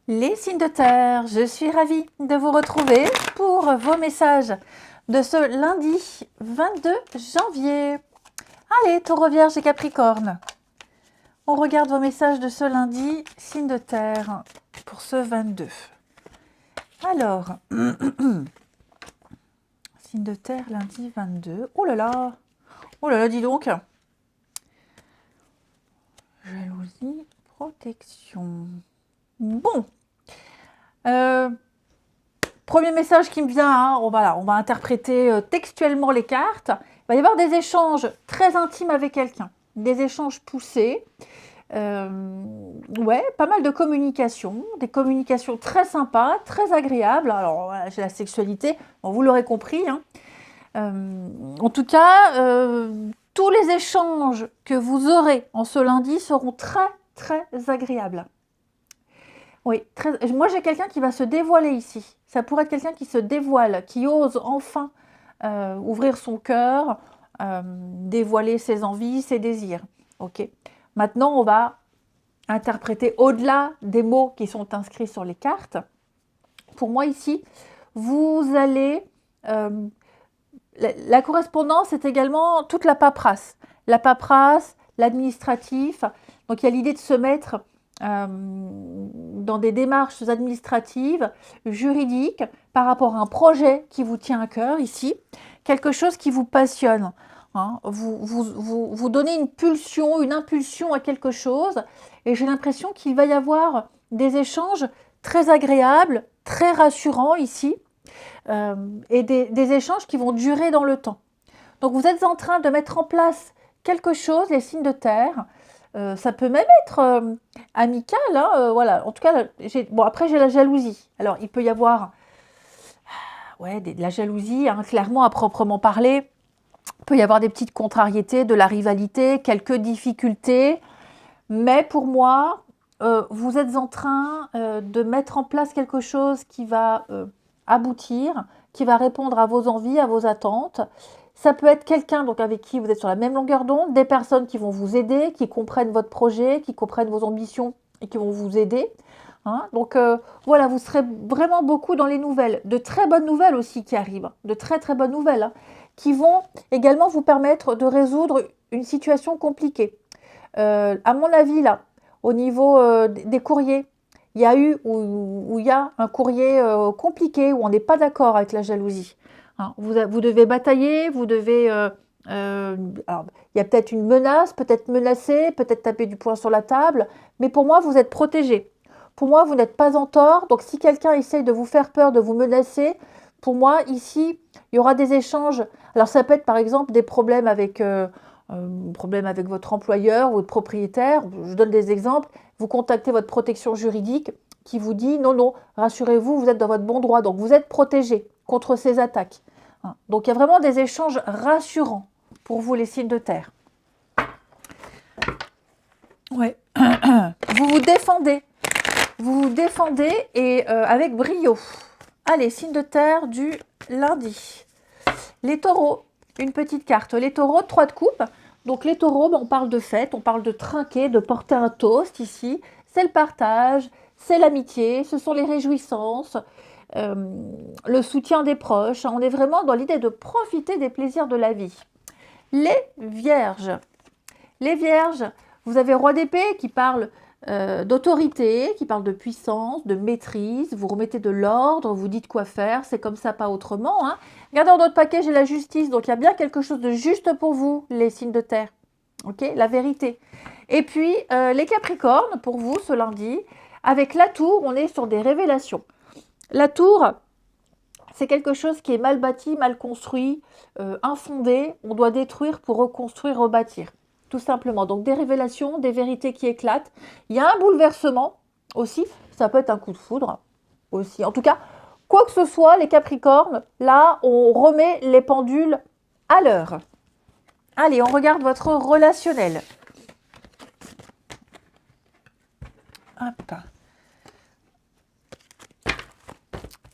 Les signes de terre, je suis ravie de vous retrouver pour vos messages de ce lundi 22 janvier. Allez, Taureau, Vierge et Capricorne, on regarde vos messages de ce lundi, signe de terre, pour ce 22. Alors, signe de terre, lundi 22. Oh là là, dis donc. Jalousie, protection. Bon. Premier message qui me vient, hein, on va interpréter textuellement les cartes. Il va y avoir des échanges très intimes avec quelqu'un, des échanges poussés. Ouais, pas mal de communication, des communications très sympas, très agréables. Alors, voilà, j'ai la sexualité, bon, vous l'aurez compris, hein. En tout cas, tous les échanges que vous aurez en ce lundi seront très, très agréables. Oui, moi j'ai quelqu'un qui va se dévoiler ici. Ça pourrait être quelqu'un qui se dévoile, qui ose enfin ouvrir son cœur, dévoiler ses envies, ses désirs. Ok. Maintenant, on va interpréter au-delà des mots qui sont inscrits sur les cartes. Pour moi ici, vous allez... la correspondance est également toute la paperasse, l'administratif. Donc il y a l'idée de se mettre dans des démarches administratives, juridiques, par rapport à un projet qui vous tient à cœur ici, quelque chose qui vous passionne. Hein. Vous donnez une impulsion à quelque chose, et j'ai l'impression qu'il va y avoir des échanges très agréables, très rassurants ici, et des échanges qui vont durer dans le temps. Donc vous êtes en train de mettre en place quelque chose, les signes de terre. Ça peut même être amical, hein, voilà. En tout cas, bon, après j'ai la jalousie. Alors il peut y avoir ouais, de la jalousie, hein, clairement à proprement parler. Il peut y avoir des petites contrariétés, de la rivalité, quelques difficultés. Mais pour moi, vous êtes en train de mettre en place quelque chose qui va aboutir, qui va répondre à vos envies, à vos attentes. Ça peut être quelqu'un donc avec qui vous êtes sur la même longueur d'onde, des personnes qui vont vous aider, qui comprennent votre projet, qui comprennent vos ambitions et qui vont vous aider. Hein. Donc voilà, vous serez vraiment beaucoup dans les nouvelles, de très bonnes nouvelles aussi qui arrivent, de très très bonnes nouvelles, hein, qui vont également vous permettre de résoudre une situation compliquée. À mon avis, là, au niveau des courriers, il y a eu ou il y a un courrier compliqué où on n'est pas d'accord avec la jalousie. Hein, vous devez batailler, vous devez... alors, il y a peut-être une menace, peut-être menacé, peut-être taper du poing sur la table, mais pour moi, vous êtes protégé. Pour moi, vous n'êtes pas en tort. Donc, si quelqu'un essaye de vous faire peur, de vous menacer, pour moi, ici, il y aura des échanges. Alors, ça peut être par exemple des problème avec votre employeur ou votre propriétaire. Je donne des exemples. Vous contactez votre protection juridique qui vous dit non, non, rassurez-vous, vous êtes dans votre bon droit. Donc, vous êtes protégé contre ces attaques. Hein. Donc, il y a vraiment des échanges rassurants pour vous, les signes de terre. Ouais. Vous vous défendez. Vous vous défendez et avec brio. Allez, signe de terre du lundi. Les taureaux, une petite carte. Les taureaux, 3 de coupe. Donc les taureaux, on parle de fête, on parle de trinquer, de porter un toast ici. C'est le partage, c'est l'amitié, ce sont les réjouissances, euh, le soutien des proches. On est vraiment dans l'idée de profiter des plaisirs de la vie. Les vierges. Les vierges, vous avez roi d'épée qui parle d'autorité, qui parle de puissance, de maîtrise. Vous remettez de l'ordre, vous dites quoi faire, c'est comme ça, pas autrement. Hein. Regardez dans notre paquet, j'ai la justice, donc il y a bien quelque chose de juste pour vous, les signes de terre. Ok, la vérité. Et puis, les capricornes, pour vous, ce lundi, avec la tour, on est sur des révélations. La tour, c'est quelque chose qui est mal bâti, mal construit, infondé. On doit détruire pour reconstruire, rebâtir. Tout simplement. Donc des révélations, des vérités qui éclatent. Il y a un bouleversement aussi. Ça peut être un coup de foudre aussi. En tout cas, quoi que ce soit, les Capricornes, là, on remet les pendules à l'heure. Allez, on regarde votre relationnel. Hop.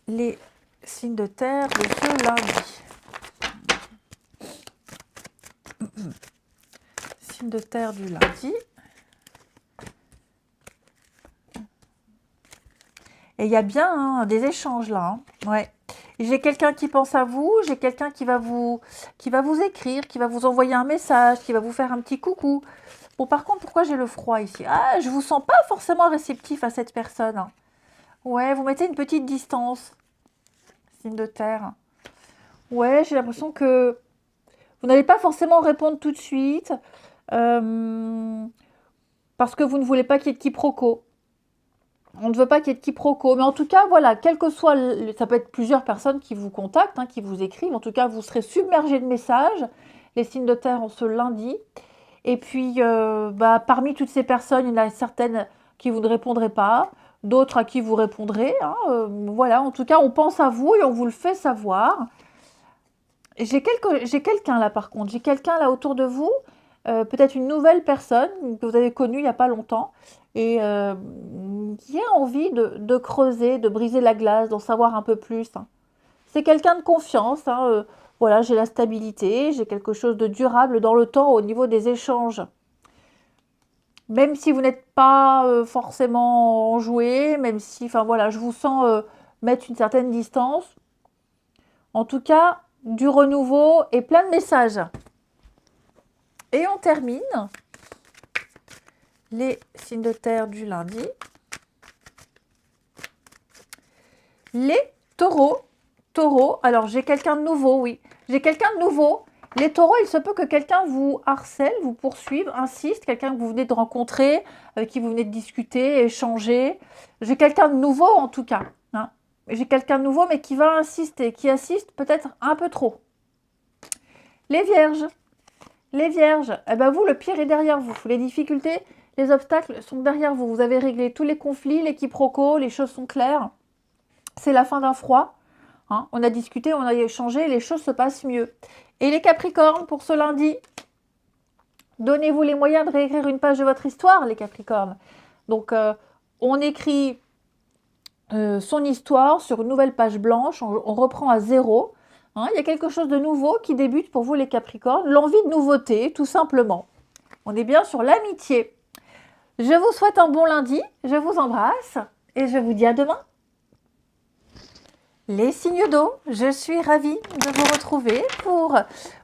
Les signes de terre de ce lundi. Signe de terre du lundi. Et il y a bien hein, des échanges là. Hein. Ouais. J'ai quelqu'un qui pense à vous, j'ai quelqu'un qui va vous écrire, qui va vous envoyer un message, qui va vous faire un petit coucou. Bon, par contre, pourquoi j'ai le froid ici? Ah, je vous sens pas forcément réceptif à cette personne. Hein. Ouais, vous mettez une petite distance. Signe de terre. Ouais, j'ai l'impression que vous n'allez pas forcément répondre tout de suite. Parce que vous ne voulez pas qu'il y ait de quiproquo. On ne veut pas qu'il y ait de quiproquo. Mais en tout cas, voilà, quel que soit... ça peut être plusieurs personnes qui vous contactent, hein, qui vous écrivent. En tout cas, vous serez submergé de messages. Les signes de terre en ce lundi. Et puis, parmi toutes ces personnes, il y en a certaines qui vous ne répondrez pas. D'autres à qui vous répondrez. Hein, voilà, en tout cas, on pense à vous et on vous le fait savoir. J'ai quelqu'un là, par contre. J'ai quelqu'un là autour de vous. Peut-être une nouvelle personne que vous avez connue il n'y a pas longtemps et qui a envie de creuser, de briser la glace, d'en savoir un peu plus. Hein. C'est quelqu'un de confiance. Hein, voilà, j'ai la stabilité, j'ai quelque chose de durable dans le temps au niveau des échanges. Même si vous n'êtes pas forcément enjoué, même si, enfin voilà, je vous sens mettre une certaine distance. En tout cas, du renouveau et plein de messages. Et on termine les signes de terre du lundi. Les taureaux. Taureaux, alors j'ai quelqu'un de nouveau, oui. J'ai quelqu'un de nouveau. Les taureaux, il se peut que quelqu'un vous harcèle, vous poursuive, insiste, quelqu'un que vous venez de rencontrer, avec qui vous venez de discuter, échanger. J'ai quelqu'un de nouveau en tout cas. Hein. J'ai quelqu'un de nouveau, mais qui va insister, qui insiste peut-être un peu trop. Les vierges. Les vierges, eh ben vous, le pire est derrière vous. Les difficultés, les obstacles sont derrière vous. Vous avez réglé tous les conflits, les quiproquos, les choses sont claires. C'est la fin d'un froid. Hein. On a discuté, on a échangé, les choses se passent mieux. Et les capricornes, pour ce lundi, donnez-vous les moyens de réécrire une page de votre histoire, les capricornes. Donc, on écrit son histoire sur une nouvelle page blanche, on reprend à zéro. Hein, il y a quelque chose de nouveau qui débute pour vous les Capricornes, l'envie de nouveauté, tout simplement. On est bien sur l'amitié. Je vous souhaite un bon lundi, je vous embrasse et je vous dis à demain. Les signes d'eau, je suis ravie de vous retrouver pour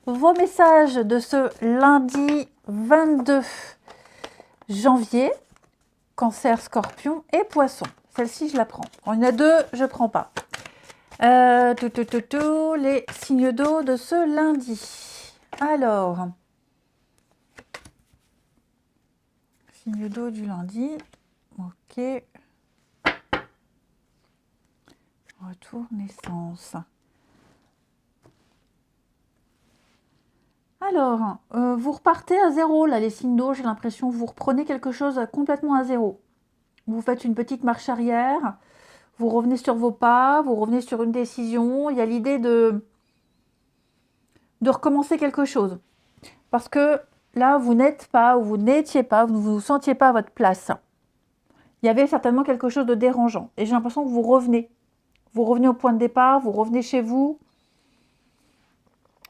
vos messages de ce lundi 22 janvier. Cancer, Scorpion et Poisson. Celle-ci, je la prends. Il y en a deux, je ne prends pas. Les signes d'eau de ce lundi. Alors, signe d'eau du lundi. Ok. Retour naissance. Alors, vous repartez à zéro, là, les signes d'eau. J'ai l'impression que vous reprenez quelque chose complètement à zéro. Vous faites une petite marche arrière. Vous revenez sur vos pas, vous revenez sur une décision. Il y a l'idée de recommencer quelque chose. Parce que là, vous n'êtes pas, ou vous n'étiez pas, vous ne vous sentiez pas à votre place. Il y avait certainement quelque chose de dérangeant. Et j'ai l'impression que vous revenez. Vous revenez au point de départ, vous revenez chez vous.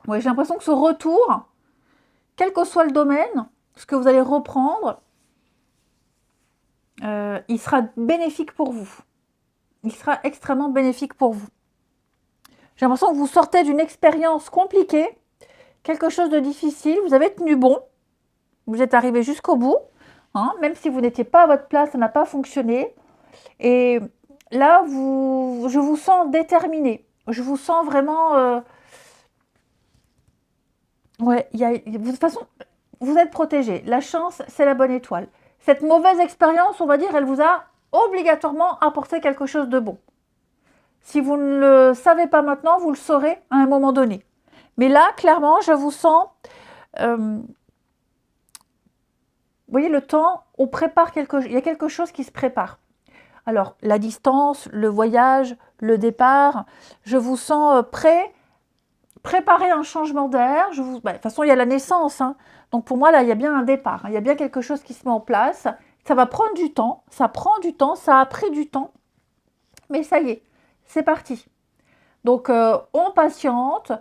Ouais, j'ai l'impression que ce retour, quel que soit le domaine, ce que vous allez reprendre, il sera bénéfique pour vous. Il sera extrêmement bénéfique pour vous. J'ai l'impression que vous sortez d'une expérience compliquée, quelque chose de difficile, vous avez tenu bon, vous êtes arrivé jusqu'au bout, hein, même si vous n'étiez pas à votre place, ça n'a pas fonctionné. Et là, je vous sens déterminé, je vous sens vraiment... ouais, de toute façon, vous êtes protégé. La chance, c'est la bonne étoile. Cette mauvaise expérience, on va dire, elle vous a obligatoirement apporté quelque chose de bon. Si vous ne le savez pas maintenant, vous le saurez à un moment donné. Mais là, clairement, je vous sens... vous voyez, le temps, on prépare quelque chose. Il y a quelque chose qui se prépare. Alors, la distance, le voyage, le départ, je vous sens prêt, préparer un changement d'air. De toute façon, il y a la naissance. Hein. Donc, pour moi, là, il y a bien un départ. Hein. Il y a bien quelque chose qui se met en place. Ça va prendre du temps. Ça prend du temps. Ça a pris du temps. Mais ça y est, c'est parti. Donc, on patiente.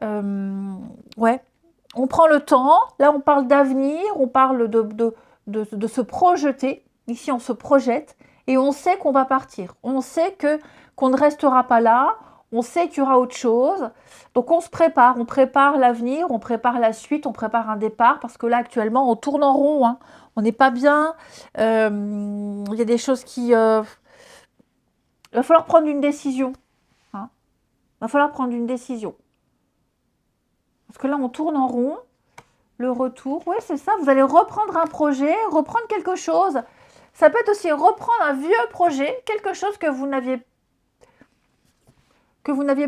Ouais, on prend le temps. Là, on parle d'avenir. On parle de se projeter. Ici, on se projette. et on sait qu'on va partir. On sait qu'on ne restera pas là, on sait qu'il y aura autre chose. Donc on se prépare, on prépare l'avenir, on prépare la suite, on prépare un départ, parce que là actuellement on tourne en rond, hein. On n'est pas bien, il y a des choses qui... il va falloir prendre une décision, hein. Il va falloir prendre une décision. Parce que là on tourne en rond, le retour, oui c'est ça, vous allez reprendre un projet, reprendre quelque chose. Ça peut être aussi reprendre un vieux projet, quelque chose que vous n'aviez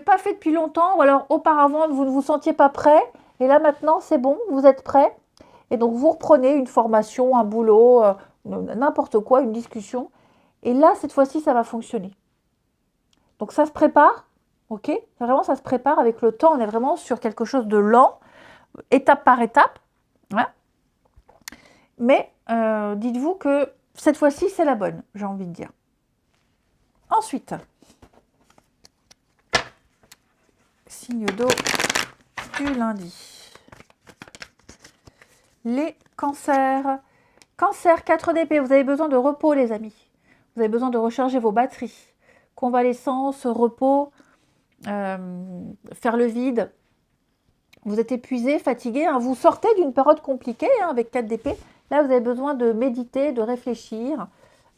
pas fait depuis longtemps, ou alors auparavant vous ne vous sentiez pas prêt, et là maintenant c'est bon, vous êtes prêt, et donc vous reprenez une formation, un boulot, n'importe quoi, une discussion, et là cette fois-ci ça va fonctionner. Donc ça se prépare, ok? Vraiment ça se prépare avec le temps, on est vraiment sur quelque chose de lent, étape par étape, hein. Mais dites-vous que cette fois-ci c'est la bonne, j'ai envie de dire. Ensuite, signe d'eau du lundi. Les cancers. Cancer, 4 d'épée, vous avez besoin de repos les amis. Vous avez besoin de recharger vos batteries. Convalescence, repos, faire le vide. Vous êtes épuisé, fatigué, hein. Vous sortez d'une période compliquée, hein, avec 4 d'épée. Là, vous avez besoin de méditer, de réfléchir,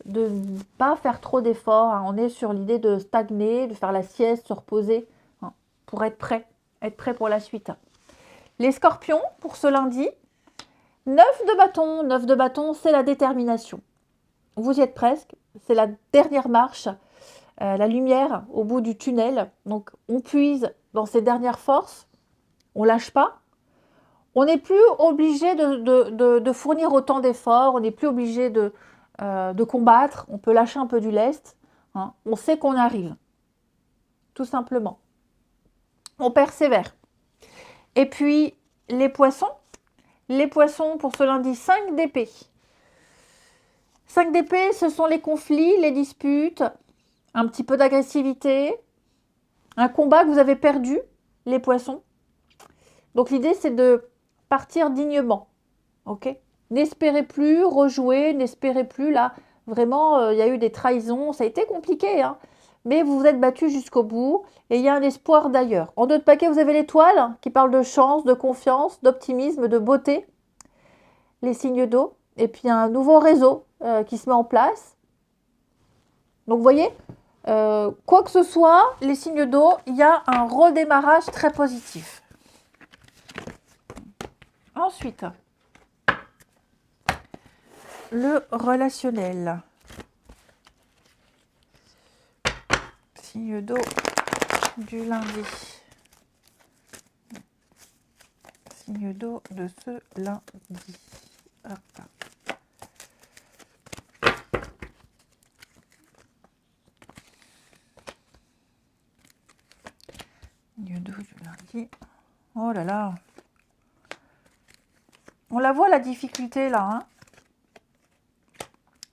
de ne pas faire trop d'efforts, hein. On est sur l'idée de stagner, de faire la sieste, se reposer, hein, pour être prêt pour la suite. Les scorpions, pour ce lundi, 9 de bâton. 9 de bâton, c'est la détermination. Vous y êtes presque, c'est la dernière marche, la lumière au bout du tunnel. Donc on puise dans ses dernières forces, on lâche pas. On n'est plus obligé de fournir autant d'efforts, on n'est plus obligé de combattre, on peut lâcher un peu du lest, hein. On sait qu'on arrive, tout simplement. On persévère. Et puis les poissons, pour ce lundi, 5 d'épée. 5 d'épée, ce sont les conflits, les disputes, un petit peu d'agressivité, un combat que vous avez perdu, les poissons. Donc l'idée, c'est de partir dignement, ok? N'espérez plus rejouer, n'espérez plus, là, vraiment, il y a eu des trahisons, ça a été compliqué, hein, mais vous vous êtes battu jusqu'au bout, et il y a un espoir d'ailleurs. En dos de paquet, vous avez l'étoile, qui parle de chance, de confiance, d'optimisme, de beauté, les signes d'eau, et puis un nouveau réseau qui se met en place. Donc vous voyez, quoi que ce soit, les signes d'eau, il y a un redémarrage très positif. Ensuite, le relationnel. Signe d'eau du lundi. Signe d'eau de ce lundi. Hop. Signe d'eau du lundi. Oh là là. On la voit la difficulté là, hein.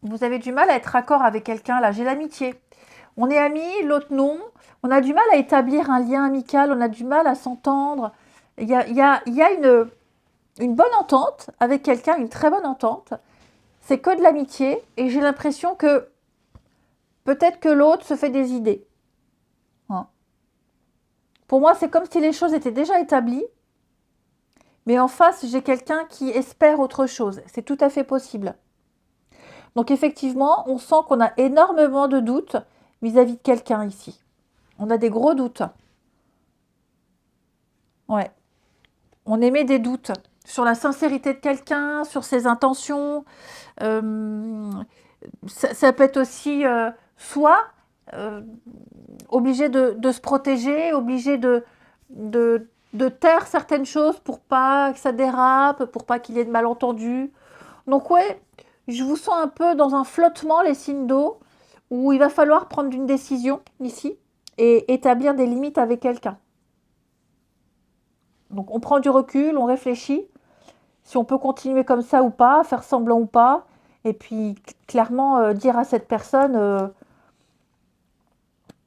Vous avez du mal à être raccord avec quelqu'un là. J'ai l'amitié. On est amis, l'autre non. On a du mal à établir un lien amical. On a du mal à s'entendre. Il y a une bonne entente avec quelqu'un, une très bonne entente. C'est que de l'amitié. Et j'ai l'impression que peut-être que l'autre se fait des idées, hein. Pour moi, c'est comme si les choses étaient déjà établies. Mais en face, j'ai quelqu'un qui espère autre chose. C'est tout à fait possible. Donc effectivement, on sent qu'on a énormément de doutes vis-à-vis de quelqu'un ici. On a des gros doutes. Ouais. On émet des doutes sur la sincérité de quelqu'un, sur ses intentions. Ça peut être aussi soit obligé de se protéger, obligé de taire certaines choses pour pas que ça dérape, pour pas qu'il y ait de malentendus. Donc ouais, je vous sens un peu dans un flottement, les signes d'eau, où il va falloir prendre une décision ici et établir des limites avec quelqu'un. Donc on prend du recul, on réfléchit, si on peut continuer comme ça ou pas, faire semblant ou pas, et puis clairement dire à cette personne,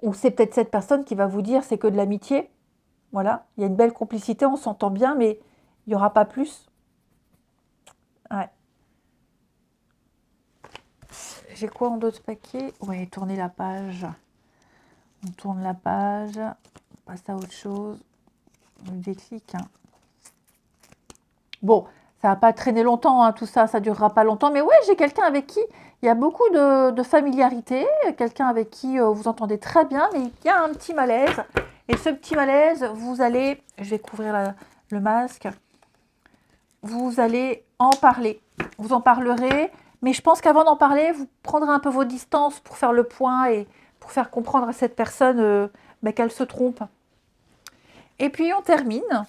ou c'est peut-être cette personne qui va vous dire c'est que de l'amitié. Voilà, il y a une belle complicité, on s'entend bien, mais il n'y aura pas plus. Ouais. J'ai quoi en d'autres paquets? Ouais, tourner la page. On tourne la page. On passe à autre chose. On déclic. Hein. Bon, ça va pas traîner longtemps, hein, tout ça, ça durera pas longtemps. Mais ouais, j'ai quelqu'un avec qui il y a beaucoup de familiarité, quelqu'un avec qui vous entendez très bien, mais il y a un petit malaise. Et ce petit malaise, vous allez, je vais couvrir le masque, vous allez en parler. Vous en parlerez, mais je pense qu'avant d'en parler, vous prendrez un peu vos distances pour faire le point et pour faire comprendre à cette personne qu'elle se trompe. Et puis on termine.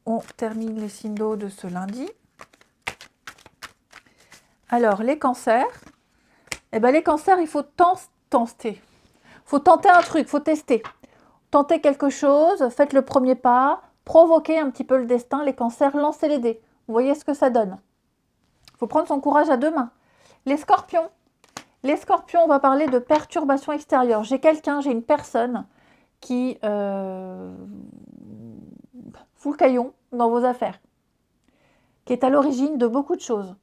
On termine les signes d'eau de ce lundi. Alors, les cancers. Eh bien, les cancers, il faut tenter. Il faut tenter un truc, il faut tester. Tentez quelque chose, faites le premier pas, provoquez un petit peu le destin. Les cancers, lancez les dés. Vous voyez ce que ça donne. Il faut prendre son courage à deux mains. Les scorpions. Les scorpions, on va parler de perturbations extérieures. J'ai une personne qui fout le caillon dans vos affaires, qui est à l'origine de beaucoup de choses.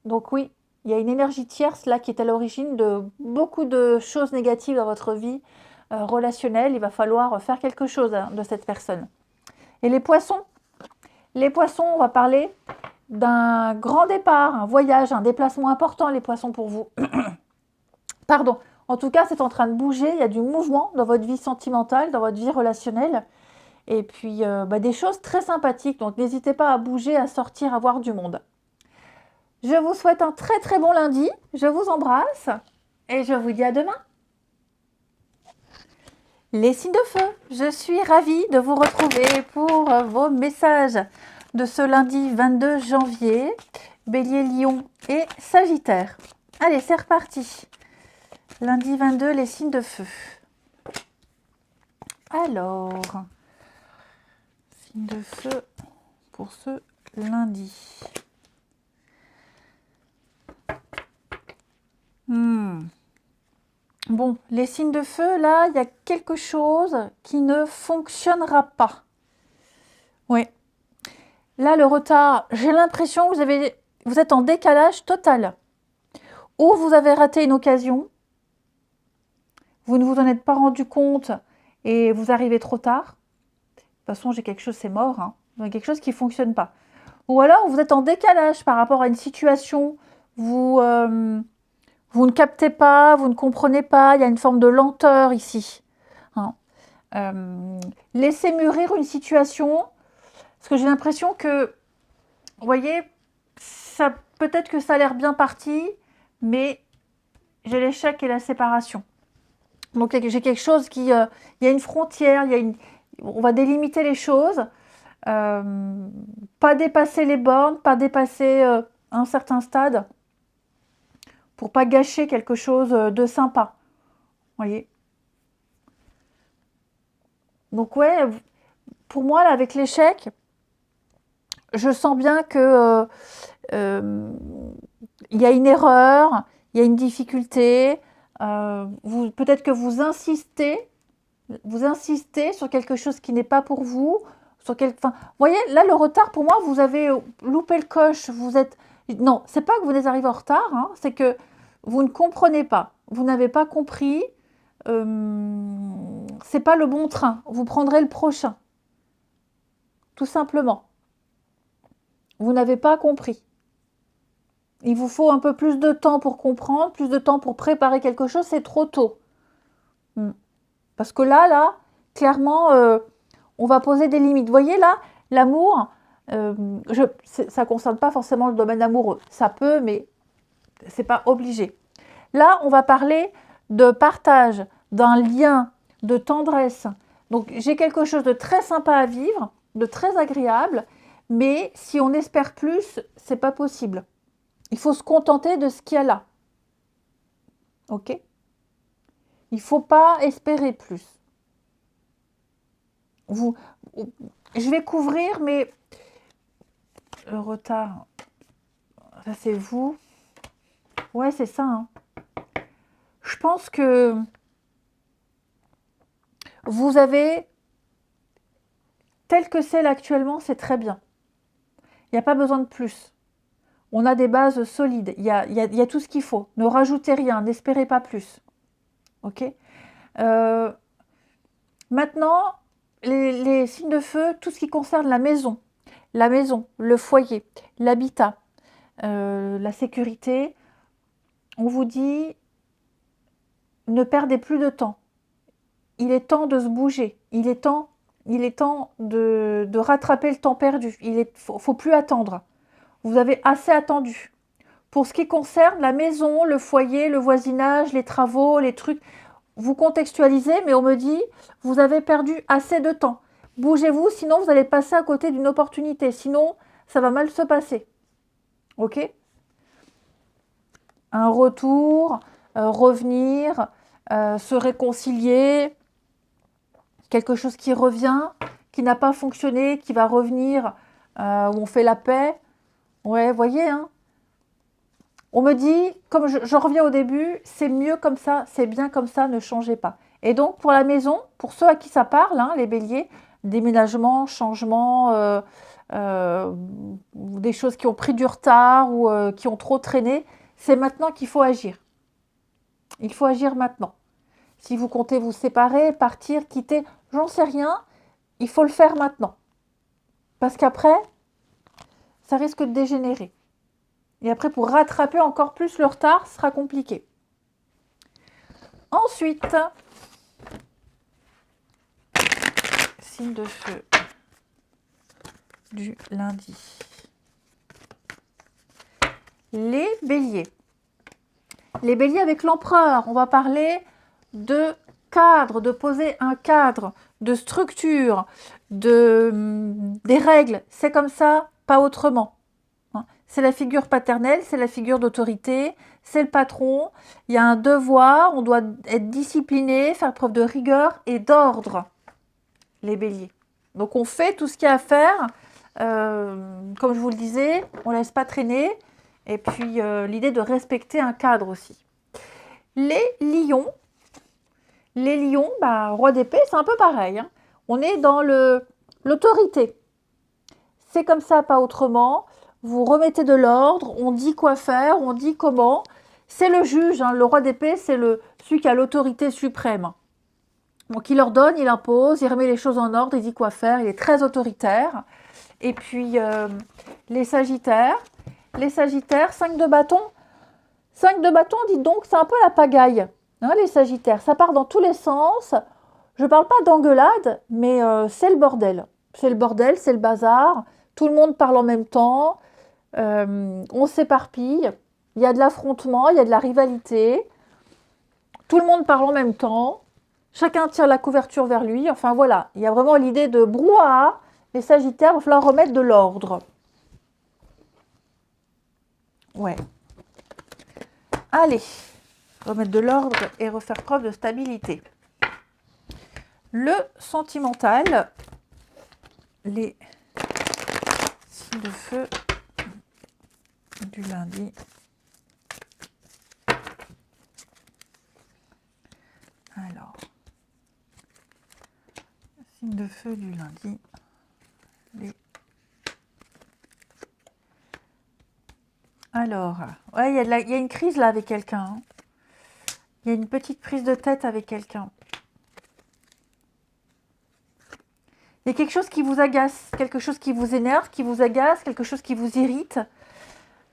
Donc oui, il y a une énergie tierce là qui est à l'origine de beaucoup de choses négatives dans votre vie relationnelle. Il va falloir faire quelque chose de cette personne. Et les poissons, on va parler d'un grand départ, un voyage, un déplacement important, les poissons pour vous. Pardon. En tout cas, c'est en train de bouger, il y a du mouvement dans votre vie sentimentale, dans votre vie relationnelle. Et puis, des choses très sympathiques. Donc, n'hésitez pas à bouger, à sortir, à voir du monde. Je vous souhaite un très très bon lundi. Je vous embrasse et je vous dis à demain. Les signes de feu, je suis ravie de vous retrouver pour vos messages de ce lundi 22 janvier. Bélier, Lion et Sagittaire. Allez, c'est reparti. Lundi 22, les signes de feu. Alors, signes de feu pour ce lundi. Bon, les signes de feu, là, il y a quelque chose qui ne fonctionnera pas. Oui. Là, le retard, j'ai l'impression que vous êtes en décalage total. Ou vous avez raté une occasion, vous ne vous en êtes pas rendu compte et vous arrivez trop tard. De toute façon, j'ai quelque chose, c'est mort. Hein. Il y a quelque chose qui ne fonctionne pas. Ou alors, vous êtes en décalage par rapport à une situation. Vous ne captez pas, vous ne comprenez pas. Il y a une forme de lenteur ici. Hein. Laissez mûrir une situation. Parce que j'ai l'impression que, vous voyez, peut-être que ça a l'air bien parti, mais j'ai l'échec et la séparation. Donc j'ai quelque chose qui... il y a une frontière, on va délimiter les choses. Pas dépasser les bornes, pas dépasser un certain stade pour pas gâcher quelque chose de sympa. Vous voyez. Donc ouais, pour moi, là, avec l'échec, je sens bien que il y a une erreur, il y a une difficulté. Peut-être que vous insistez sur quelque chose qui n'est pas pour vous. Vous voyez, là, le retard, pour moi, vous avez loupé le coche. Non, c'est pas que vous êtes arrivé en retard, hein, c'est que vous ne comprenez pas. Vous n'avez pas compris. C'est pas le bon train. Vous prendrez le prochain. Tout simplement. Vous n'avez pas compris. Il vous faut un peu plus de temps pour comprendre, plus de temps pour préparer quelque chose, c'est trop tôt. Parce que là, clairement, on va poser des limites. Vous voyez là, l'amour, ça ne concerne pas forcément le domaine amoureux. Ça peut, mais c'est pas obligé. Là, on va parler de partage, d'un lien, de tendresse. Donc, j'ai quelque chose de très sympa à vivre, de très agréable, mais si on espère plus, c'est pas possible. Il faut se contenter de ce qu'il y a là. Ok ? Il ne faut pas espérer plus. Je vais couvrir, mais le retard, ça c'est vous. Ouais, c'est ça. Hein. Je pense que vous avez, tel que c'est là actuellement, c'est très bien. Il n'y a pas besoin de plus. On a des bases solides. Il y a tout ce qu'il faut. Ne rajoutez rien, n'espérez pas plus. Ok. Maintenant, les signes de feu, tout ce qui concerne la maison, le foyer, l'habitat, la sécurité, on vous dit, ne perdez plus de temps. Il est temps de se bouger. Il est temps de rattraper le temps perdu. Faut plus attendre. Vous avez assez attendu. Pour ce qui concerne la maison, le foyer, le voisinage, les travaux, les trucs, vous contextualisez, mais on me dit, vous avez perdu assez de temps. Bougez-vous, sinon vous allez passer à côté d'une opportunité. Sinon, ça va mal se passer. Ok? Un retour, revenir, se réconcilier, quelque chose qui revient, qui n'a pas fonctionné, qui va revenir, où on fait la paix. Ouais, voyez, hein. On me dit, comme je reviens au début, c'est mieux comme ça, c'est bien comme ça, ne changez pas. Et donc, pour la maison, pour ceux à qui ça parle, hein, les béliers, déménagement, changement, des choses qui ont pris du retard ou qui ont trop traîné, c'est maintenant qu'il faut agir. Il faut agir maintenant. Si vous comptez vous séparer, partir, quitter, j'en sais rien, il faut le faire maintenant. Parce qu'après, ça risque de dégénérer. Et après, pour rattraper encore plus le retard, ce sera compliqué. Ensuite, signe de feu du lundi. Les béliers. Les béliers avec l'empereur, on va parler de cadre, de poser un cadre, de structure, des règles. C'est comme ça, pas autrement. C'est la figure paternelle, c'est la figure d'autorité, c'est le patron. Il y a un devoir, on doit être discipliné, faire preuve de rigueur et d'ordre, les béliers. Donc on fait tout ce qu'il y a à faire. Comme je vous le disais, on ne laisse pas traîner. Et puis l'idée de respecter un cadre aussi. Les lions, roi d'épée, c'est un peu pareil. Hein. On est dans l'autorité. C'est comme ça, pas autrement. Vous remettez de l'ordre, on dit quoi faire, on dit comment. C'est le juge, hein, le roi d'épée, c'est celui qui a l'autorité suprême. Donc il ordonne, il impose, il remet les choses en ordre, il dit quoi faire, il est très autoritaire. Et puis les sagittaires, 5 de bâton. 5 de bâton, dites donc, c'est un peu la pagaille, hein, les sagittaires. Ça part dans tous les sens. Je ne parle pas d'engueulade, mais c'est le bordel. C'est le bordel, c'est le bazar. Tout le monde parle en même temps. On s'éparpille. Il y a de l'affrontement, il y a de la rivalité. Tout le monde parle en même temps. Chacun tire la couverture vers lui. Enfin voilà, il y a vraiment l'idée de brouhaha. Les sagittaires, il va falloir remettre de l'ordre. Ouais. Allez, remettre de l'ordre et refaire preuve de stabilité. Le sentimental, les signes de feu du lundi. Alors, signe de feu du lundi. Alors, ouais, il y a une crise là avec quelqu'un. Hein. Il y a une petite prise de tête avec quelqu'un. Il y a quelque chose qui vous agace, quelque chose qui vous énerve, qui vous agace, quelque chose qui vous irrite.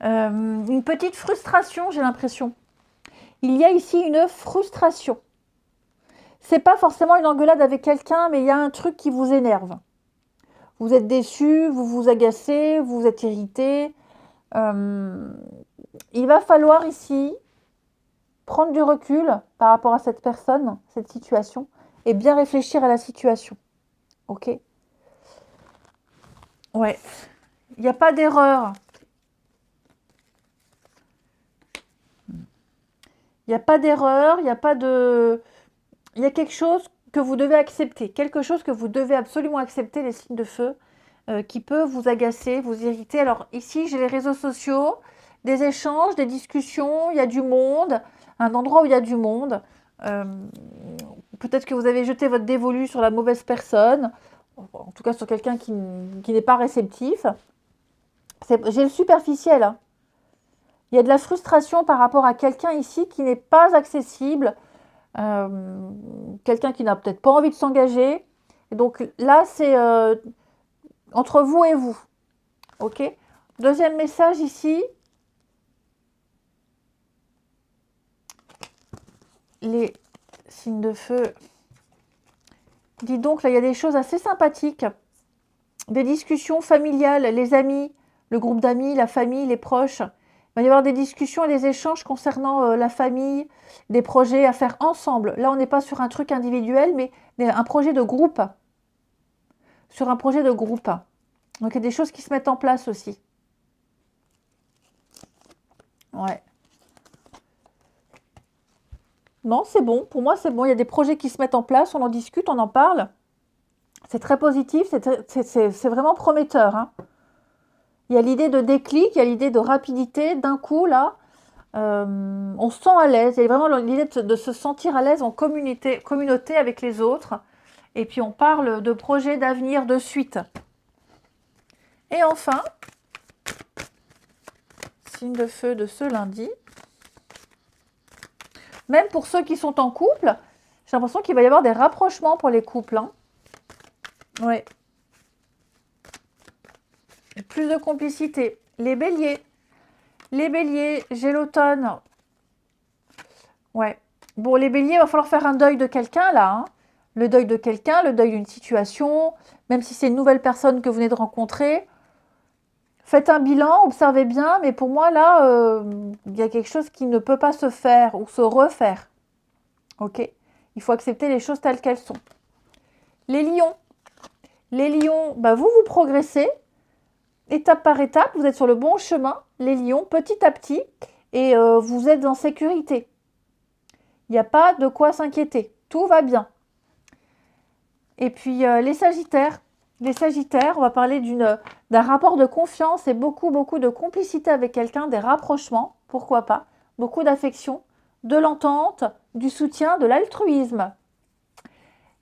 Une petite frustration, j'ai l'impression. Il y a ici une frustration. C'est pas forcément une engueulade avec quelqu'un, mais il y a un truc qui vous énerve. Vous êtes déçu, vous vous agacez, vous êtes irrité. Il va falloir ici prendre du recul par rapport à cette personne, cette situation, et bien réfléchir à la situation. Ok ? Ouais. Il n'y a pas d'erreur. Il n'y a pas d'erreur, il n'y a pas de... Il y a quelque chose que vous devez accepter, quelque chose que vous devez absolument accepter, les signes de feu, qui peut vous agacer, vous irriter. Alors ici, j'ai les réseaux sociaux, des échanges, des discussions, il y a du monde, un endroit où il y a du monde. Peut-être que vous avez jeté votre dévolu sur la mauvaise personne, en tout cas sur quelqu'un qui n'est pas réceptif. J'ai le superficiel, hein. Il y a de la frustration par rapport à quelqu'un ici qui n'est pas accessible, quelqu'un qui n'a peut-être pas envie de s'engager. Et donc là, c'est entre vous et vous. Ok. Deuxième message ici. Les signes de feu. Dis donc, là, il y a des choses assez sympathiques. Des discussions familiales, les amis, le groupe d'amis, la famille, les proches. Il va y avoir des discussions et des échanges concernant la famille, des projets à faire ensemble. Là, on n'est pas sur un truc individuel, mais un projet de groupe. Sur un projet de groupe. Donc, il y a des choses qui se mettent en place aussi. Ouais. Non, c'est bon. Pour moi, c'est bon. Il y a des projets qui se mettent en place. On en discute, on en parle. C'est très positif. C'est vraiment prometteur. Hein. Il y a l'idée de déclic, il y a l'idée de rapidité. D'un coup, là, on se sent à l'aise. Il y a vraiment l'idée de se sentir à l'aise en communauté avec les autres. Et puis, on parle de projets d'avenir, de suite. Et enfin, signe de feu de ce lundi. Même pour ceux qui sont en couple, j'ai l'impression qu'il va y avoir des rapprochements pour les couples. Hein. Ouais. Plus de complicité. Les béliers. Les béliers, j'ai l'automne. Ouais. Bon, les béliers, il va falloir faire un deuil de quelqu'un, là. Hein. Le deuil de quelqu'un, le deuil d'une situation. Même si c'est une nouvelle personne que vous venez de rencontrer. Faites un bilan, observez bien. Mais pour moi, là, il y a quelque chose qui ne peut pas se faire ou se refaire. Ok ? Il faut accepter les choses telles qu'elles sont. Les lions. Les lions, bah vous progressez. Étape par étape, vous êtes sur le bon chemin, les lions, petit à petit, et vous êtes en sécurité. Il n'y a pas de quoi s'inquiéter, tout va bien. Et puis les sagittaires, on va parler d'un rapport de confiance et beaucoup de complicité avec quelqu'un, des rapprochements, pourquoi pas, beaucoup d'affection, de l'entente, du soutien, de l'altruisme.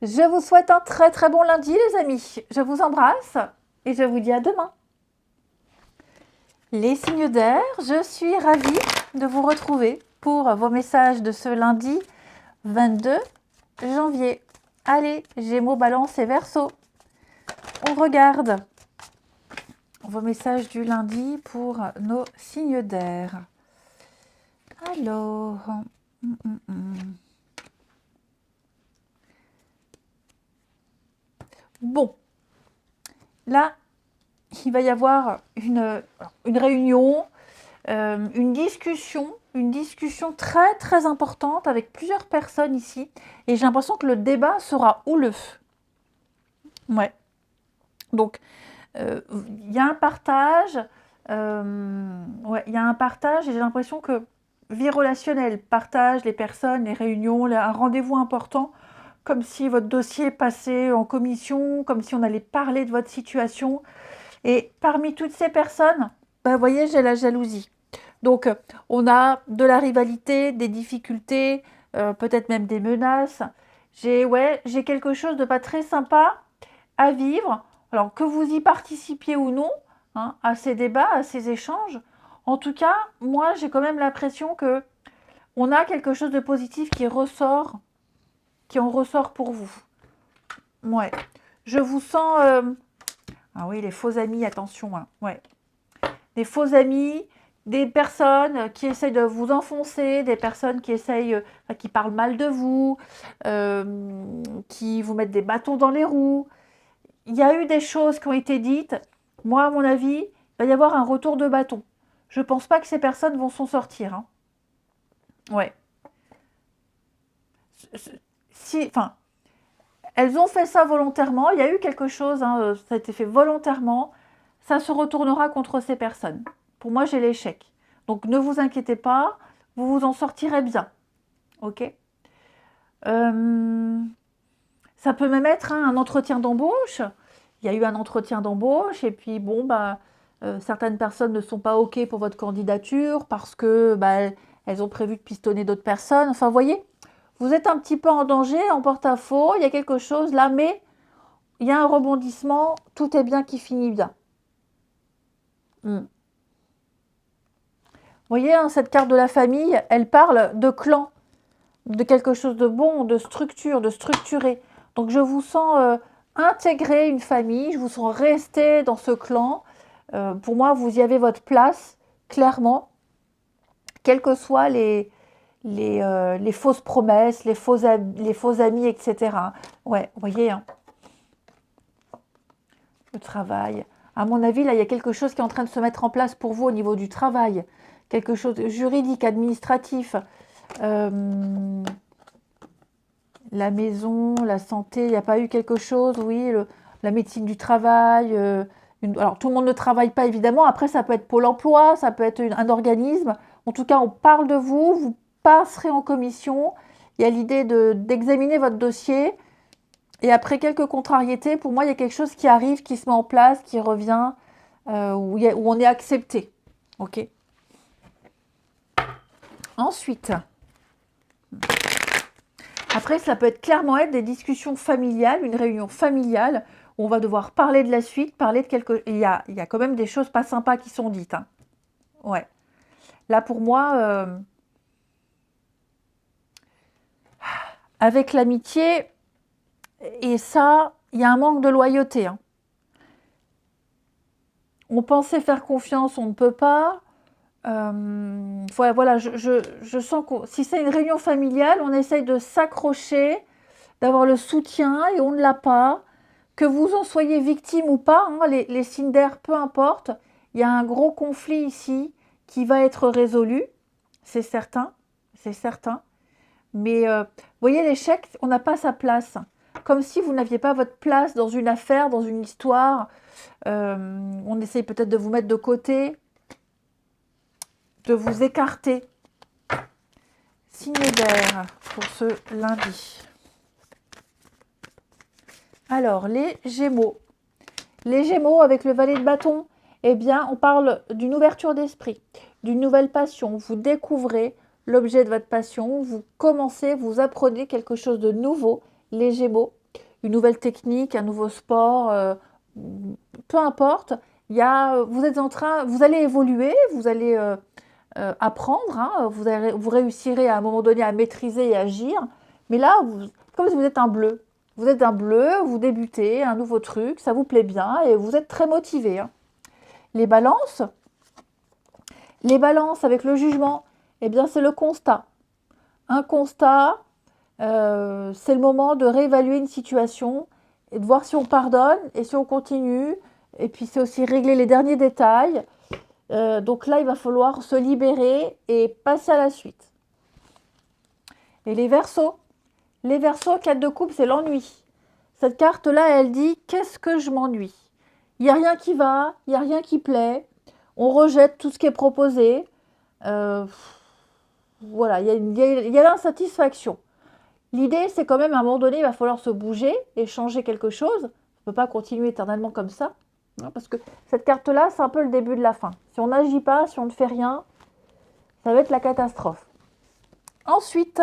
Je vous souhaite un très très bon lundi les amis, je vous embrasse et je vous dis à demain. Les signes d'air, je suis ravie de vous retrouver pour vos messages de ce lundi 22 janvier. Allez, Gémeaux, Balance et Verseau. On regarde vos messages du lundi pour nos signes d'air. Alors, bon, là, il va y avoir une réunion, une discussion très très importante avec plusieurs personnes ici. Et j'ai l'impression que le débat sera houleux. Ouais. Donc, il y a un partage. Ouais, il y a un partage et j'ai l'impression que vie relationnelle, partage, les personnes, les réunions, un rendez-vous important, comme si votre dossier passait en commission, comme si on allait parler de votre situation. Et parmi toutes ces personnes, vous voyez, j'ai la jalousie. Donc, on a de la rivalité, des difficultés, peut-être même des menaces. J'ai quelque chose de pas très sympa à vivre. Alors, que vous y participiez ou non, hein, à ces débats, à ces échanges, en tout cas, moi, j'ai quand même l'impression que on a quelque chose de positif qui en ressort pour vous. Ouais. Je vous sens... Ah oui, les faux amis, attention. Hein. Ouais. Des faux amis, des personnes qui essayent de vous enfoncer, des personnes qui qui parlent mal de vous, qui vous mettent des bâtons dans les roues. Il y a eu des choses qui ont été dites. Moi, à mon avis, il va y avoir un retour de bâton. Je ne pense pas que ces personnes vont s'en sortir. Hein. Ouais. Elles ont fait ça volontairement. Il y a eu quelque chose, hein, ça a été fait volontairement. Ça se retournera contre ces personnes. Pour moi, j'ai l'échec. Donc, ne vous inquiétez pas, vous vous en sortirez bien. Ok. Ça peut même être un entretien d'embauche. Il y a eu un entretien d'embauche et puis bon, certaines personnes ne sont pas OK pour votre candidature parce que elles ont prévu de pistonner d'autres personnes. Enfin, vous voyez, vous êtes un petit peu en danger, en porte-à-faux. Il y a quelque chose là, mais il y a un rebondissement. Tout est bien qui finit bien. voyez, hein, cette carte de la famille, elle parle de clan, de quelque chose de bon, de structure, de structuré. Donc je vous sens intégrer une famille, je vous sens rester dans ce clan. Pour moi, vous y avez votre place, clairement, quelles que soient les fausses promesses, les faux amis, etc. Ouais, vous voyez, hein, le travail. À mon avis, là, il y a quelque chose qui est en train de se mettre en place pour vous au niveau du travail. Quelque chose de juridique, administratif. La maison, la santé, il n'y a pas eu quelque chose, oui, la médecine du travail. Alors, tout le monde ne travaille pas, évidemment. Après, ça peut être Pôle emploi, ça peut être un organisme. En tout cas, on parle de vous, vous passerez en commission. Il y a l'idée d'examiner votre dossier. Et après quelques contrariétés, pour moi, il y a quelque chose qui arrive, qui se met en place, qui revient, où on est accepté. OK. Ensuite, après, ça peut être clairement être des discussions familiales, une réunion familiale, où on va devoir parler de la suite, parler de quelque... Il y a quand même des choses pas sympas qui sont dites. Hein. Ouais. Là, pour moi, avec l'amitié, et ça, il y a un manque de loyauté. Hein. On pensait faire confiance, on ne peut pas. Voilà, je sens que si c'est une réunion familiale, on essaye de s'accrocher, d'avoir le soutien et on ne l'a pas. Que vous en soyez victime ou pas, hein, les signes d'air, peu importe, il y a un gros conflit ici qui va être résolu, c'est certain, c'est certain. Mais vous voyez, l'échec, on n'a pas sa place. Comme si vous n'aviez pas votre place dans une affaire, dans une histoire. On essaye peut-être de vous mettre de côté, de vous écarter. Signe d'air pour ce lundi. Alors, les Gémeaux. Les Gémeaux, avec le valet de bâton, eh bien, on parle d'une ouverture d'esprit, d'une nouvelle passion. Vous découvrez l'objet de votre passion, vous commencez, vous apprenez quelque chose de nouveau, les Gémeaux, une nouvelle technique, un nouveau sport, peu importe. Vous êtes en train, vous allez évoluer, vous allez apprendre, hein, vous réussirez à un moment donné à maîtriser et agir. Mais là, comme si vous êtes un bleu. Vous êtes un bleu, vous débutez un nouveau truc, ça vous plaît bien et vous êtes très motivé. Hein. Les balances avec le jugement, eh bien c'est le constat. Un constat, c'est le moment de réévaluer une situation et de voir si on pardonne et si on continue. Et puis c'est aussi régler les derniers détails. Donc là, il va falloir se libérer et passer à la suite. Et les Verseaux, 4 de coupe, c'est l'ennui. Cette carte-là, elle dit « Qu'est-ce que je m'ennuie ?» Il n'y a rien qui va, il n'y a rien qui plaît. On rejette tout ce qui est proposé. Voilà, il y a l'insatisfaction. L'idée, c'est quand même, à un moment donné, il va falloir se bouger et changer quelque chose. On ne peut pas continuer éternellement comme ça. Hein, parce que cette carte-là, c'est un peu le début de la fin. Si on n'agit pas, si on ne fait rien, ça va être la catastrophe. Ensuite,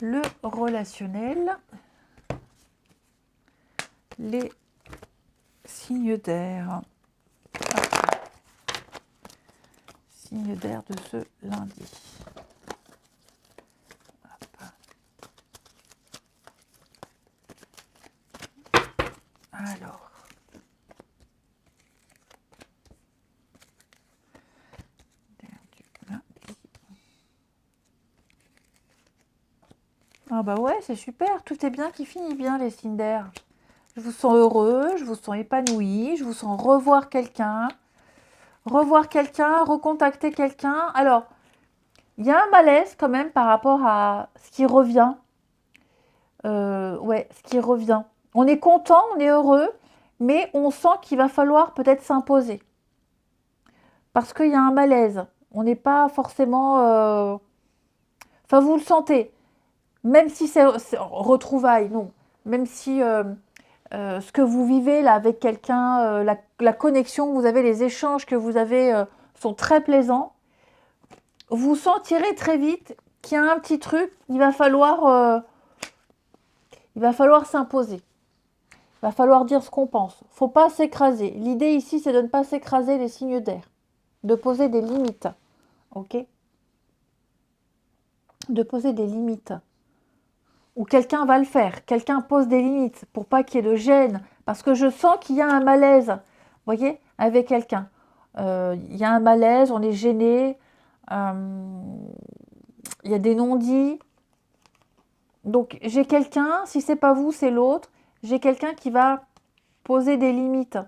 le relationnel, les signes d'air. Signes d'air de ce lundi. Hop. Alors. D'air du lundi. Ah bah ouais, c'est super, tout est bien qui finit bien les signes d'air. Je vous sens heureux, je vous sens épanoui, je vous sens revoir quelqu'un, recontacter quelqu'un. Alors, il y a un malaise quand même par rapport à ce qui revient. Ce qui revient. On est content, on est heureux, mais on sent qu'il va falloir peut-être s'imposer. Parce qu'il y a un malaise. On n'est pas forcément... Enfin, vous le sentez. Même si c'est retrouvailles, non. Même si ce que vous vivez là avec quelqu'un, la connexion que vous avez, les échanges que vous avez sont très plaisants, vous sentirez très vite qu'il y a un petit truc, il va falloir s'imposer. Va falloir dire ce qu'on pense. Faut pas s'écraser. L'idée ici, c'est de ne pas s'écraser les signes d'air. De poser des limites. Ok? De poser des limites. Ou quelqu'un va le faire. Quelqu'un pose des limites pour pas qu'il y ait de gêne. Parce que je sens qu'il y a un malaise. Vous voyez? Avec quelqu'un. Il y a un malaise, on est gêné. Il y a des non-dits. Donc j'ai quelqu'un, si c'est pas vous, c'est l'autre. J'ai quelqu'un qui va poser des limites.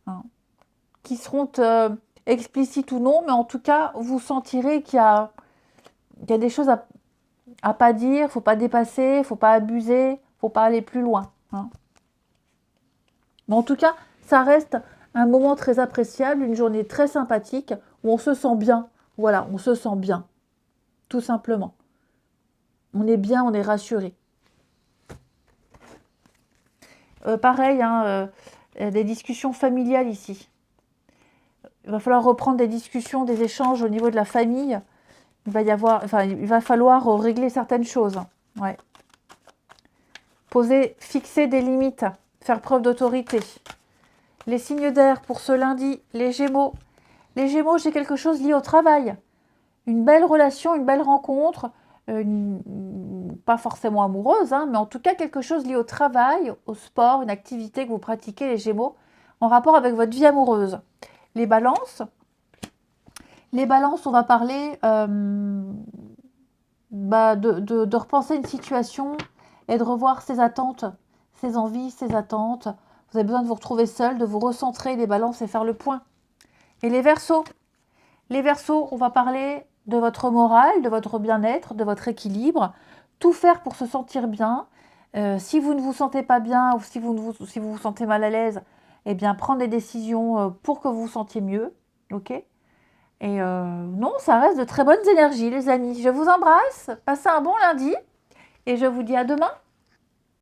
Hein, qui seront explicites ou non, mais en tout cas, vous sentirez qu'il y a des choses à pas dire, faut pas dépasser, faut pas abuser, faut pas aller plus loin. Hein. Mais en tout cas, ça reste un moment très appréciable, une journée très sympathique, où on se sent bien. Voilà, on se sent bien, tout simplement. On est bien, on est rassuré. Pareil, hein, des discussions familiales ici. Il va falloir reprendre des discussions, des échanges au niveau de la famille. Il va falloir régler certaines choses. Ouais. Fixer des limites, faire preuve d'autorité. Les signes d'air pour ce lundi, les Gémeaux. Les Gémeaux, j'ai quelque chose lié au travail. Une belle relation, une belle rencontre, pas forcément amoureuse, hein, mais en tout cas quelque chose lié au travail, au sport, une activité que vous pratiquez, les Gémeaux, en rapport avec votre vie amoureuse. Les Balances, on va parler de repenser une situation et de revoir ses attentes, ses envies, ses attentes. Vous avez besoin de vous retrouver seul, de vous recentrer, les Balances, et faire le point. Et les Verseaux, on va parler de votre morale, de votre bien-être, de votre équilibre. Tout faire pour se sentir bien. Si vous ne vous sentez pas bien ou si vous vous sentez mal à l'aise, eh bien, prendre des décisions pour que vous vous sentiez mieux. Ok ? Et non, ça reste de très bonnes énergies, les amis. Je vous embrasse. Passez un bon lundi. Et je vous dis à demain.